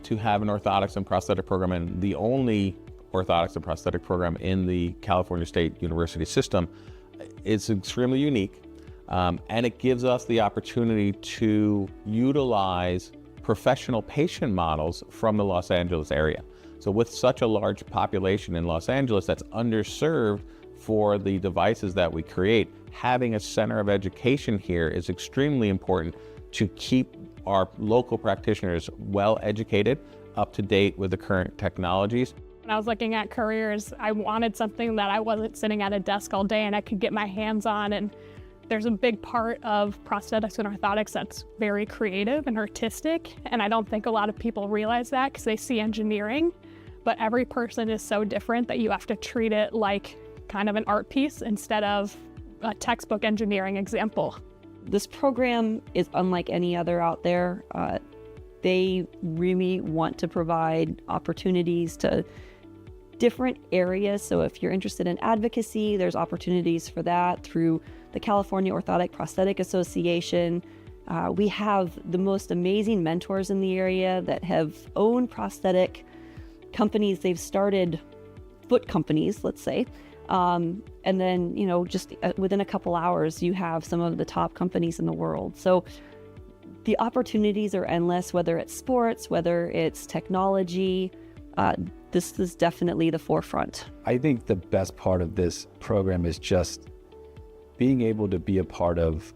to have an orthotics and prosthetic program, and the only orthotics and prosthetic program in the California State University system. It's extremely unique, and it gives us the opportunity to utilize professional patient models from the Los Angeles area. So with such a large population in Los Angeles that's underserved for the devices that we create, having a center of education here is extremely important to keep our local practitioners well educated, up to date with the current technologies. When I was looking at careers, I wanted something that I wasn't sitting at a desk all day and I could get my hands on. And there's a big part of prosthetics and orthotics that's very creative and artistic. And I don't think a lot of people realize that because they see engineering, but every person is so different that you have to treat it like kind of an art piece instead of a textbook engineering example. This program is unlike any other out there. They really want to provide opportunities to different areas. So if you're interested in advocacy, there's opportunities for that through the California Orthotic Prosthetic Association. We have the most amazing mentors in the area that have owned prosthetic companies. They've started foot companies, let's say. And then, just within a couple hours, you have some of the top companies in the world. So the opportunities are endless, whether it's sports, whether it's technology. This is definitely the forefront. I think the best part of this program is just being able to be a part of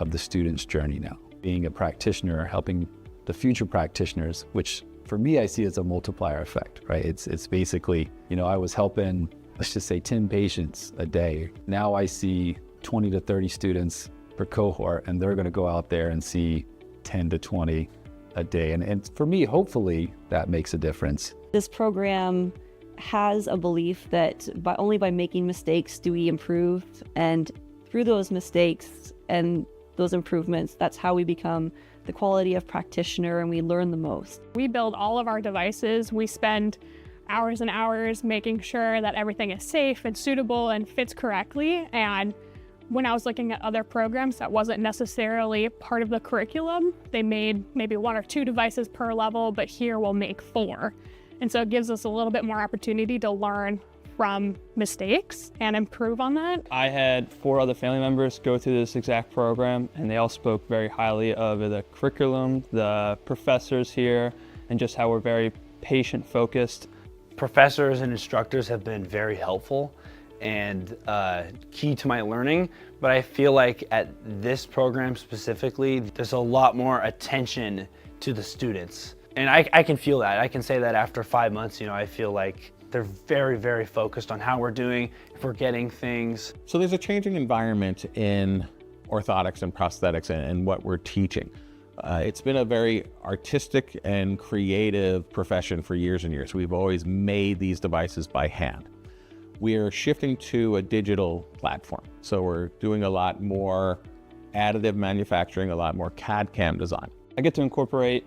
the student's journey now. Being a practitioner, helping the future practitioners, which for me, I see as a multiplier effect, right? It's basically, I was helping, let's just say 10 patients a day. Now I see 20 to 30 students per cohort, and they're gonna go out there and see 10 to 20 a day. And for me, hopefully that makes a difference. This program has a belief that only by making mistakes do we improve. And through those mistakes and those improvements, that's how we become the quality of practitioner and we learn the most. We build all of our devices. We spend hours and hours making sure that everything is safe and suitable and fits correctly. And when I was looking at other programs that wasn't necessarily part of the curriculum, they made maybe 1 or 2 devices per level, but here we'll make 4. And so it gives us a little bit more opportunity to learn from mistakes and improve on that. I had 4 other family members go through this exact program, and they all spoke very highly of the curriculum, the professors here, and just how we're very patient focused. Professors and instructors have been very helpful and key to my learning, but I feel like at this program specifically, there's a lot more attention to the students. And I can feel that. I can say that after 5 months, I feel like they're very, very focused on how we're doing, if we're getting things. So there's a changing environment in orthotics and prosthetics and what we're teaching. It's been a very artistic and creative profession for years and years. We've always made these devices by hand. We're shifting to a digital platform. So we're doing a lot more additive manufacturing, a lot more CAD/CAM design. I get to incorporate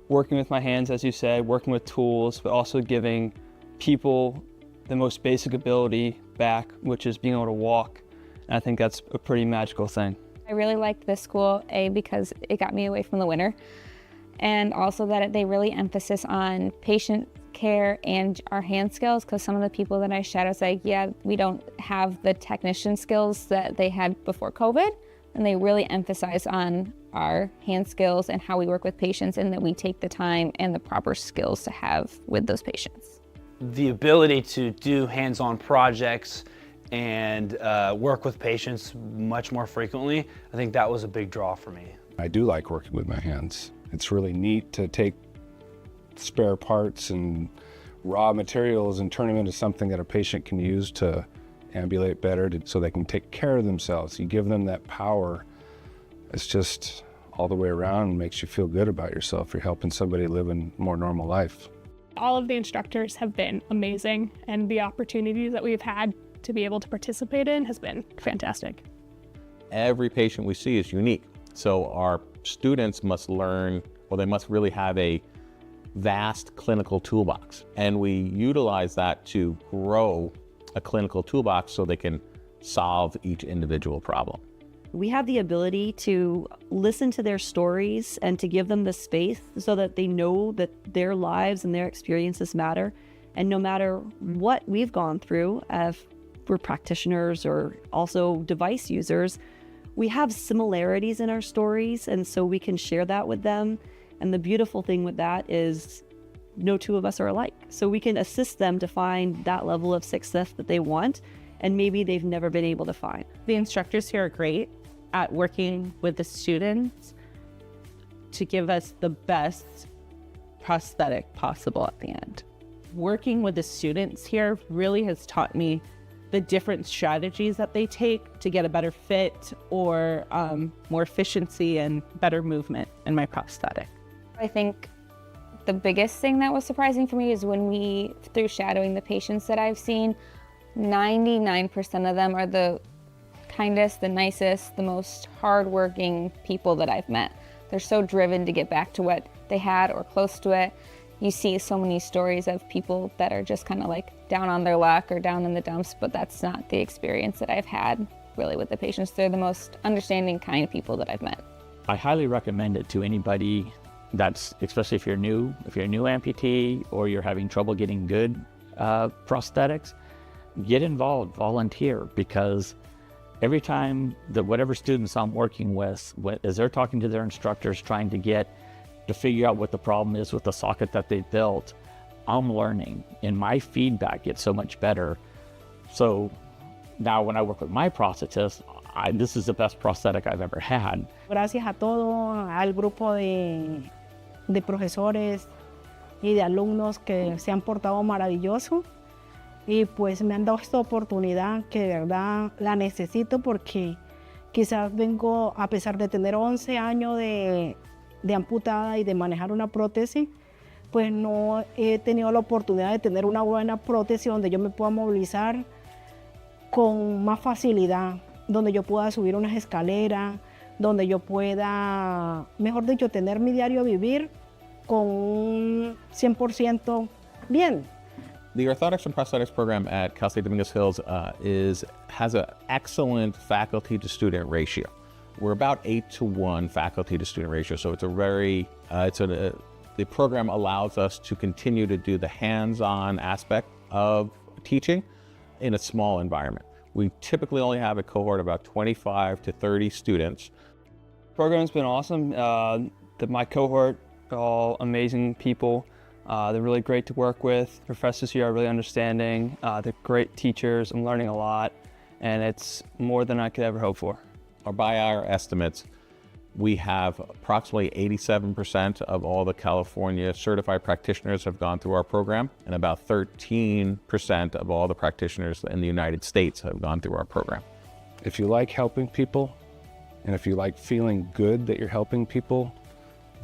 working with my hands, as you said, working with tools, but also giving people the most basic ability back, which is being able to walk. And I think that's a pretty magical thing. I really liked this school, because it got me away from the winter, and also that they really emphasis on patient care and our hand skills, because some of the people that I shadow say, we don't have the technician skills that they had before COVID, and they really emphasize on our hand skills and how we work with patients, and that we take the time and the proper skills to have with those patients. The ability to do hands-on projects and work with patients much more frequently, I think that was a big draw for me. I do like working with my hands. It's really neat to take spare parts and raw materials and turn them into something that a patient can use to ambulate better, so they can take care of themselves. You give them that power. It's just all the way around, makes you feel good about yourself. You're helping somebody live a more normal life. All of the instructors have been amazing, and the opportunities that we've had to be able to participate in has been fantastic. Every patient we see is unique. So our students must learn, they must really have a vast clinical toolbox. And we utilize that to grow a clinical toolbox so they can solve each individual problem. we have the ability to listen to their stories and to give them the space so that they know that their lives and their experiences matter. And no matter what we've gone through, if we're practitioners or also device users, we have similarities in our stories, and so we can share that with them. And the beautiful thing with that is no two of us are alike. So we can assist them to find that level of success that they want and maybe they've never been able to find. The instructors here are great at working with the students to give us the best prosthetic possible at the end. Working with the students here really has taught me the different strategies that they take to get a better fit or more efficiency and better movement in my prosthetic. I think the biggest thing that was surprising for me is when through shadowing the patients that I've seen, 99% of them are the kindest, the nicest, the most hardworking people that I've met. They're so driven to get back to what they had or close to it. You see so many stories of people that are just kind of like down on their luck or down in the dumps, but that's not the experience that I've had really with the patients. They're the most understanding, kind people that I've met. I highly recommend it to anybody that's, especially if you're a new amputee or you're having trouble getting good prosthetics. Get involved, volunteer, because every time whatever students I'm working with, as they're talking to their instructors, trying to figure out what the problem is with the socket that they built, I'm learning, and my feedback gets so much better. So now when I work with my prosthetist, this is the best prosthetic I've ever had. Gracias a todo, al grupo de profesores y de alumnos que se han portado maravilloso. Y pues me han dado esta oportunidad que de verdad la necesito porque quizás vengo, a pesar de tener 11 años de amputada y de manejar una prótesis, pues no he tenido la oportunidad de tener una buena prótesis donde yo me pueda movilizar con más facilidad, donde yo pueda subir unas escaleras, donde yo pueda, mejor dicho, tener mi diario vivir con un 100% bien. The Orthotics and Prosthetics program at Cal State Dominguez Hills has an excellent faculty to student ratio. We're about 8-to-1 faculty to student ratio, so it's a very, the program allows us to continue to do the hands-on aspect of teaching in a small environment. We typically only have a cohort of about 25 to 30 students. The program's been awesome. My cohort are all amazing people. They're really great to work with. Professors here are really understanding. They're great teachers. I'm learning a lot, and it's more than I could ever hope for. By our estimates, we have approximately 87% of all the California certified practitioners have gone through our program, and about 13% of all the practitioners in the United States have gone through our program. If you like helping people, and if you like feeling good that you're helping people,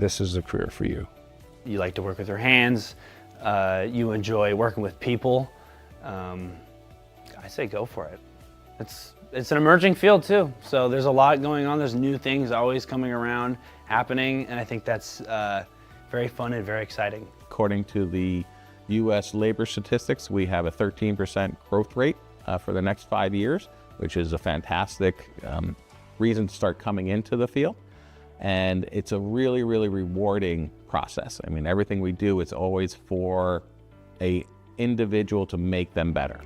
this is the career for you. You like to work with your hands, you enjoy working with people, I say go for it. It's an emerging field too, so there's a lot going on. There's new things always coming around, happening, and I think that's very fun and very exciting. According to the U.S. labor statistics, we have a 13% growth rate for the next 5 years, which is a fantastic reason to start coming into the field. And it's a really, really rewarding process. I mean, everything we do is always for an individual to make them better.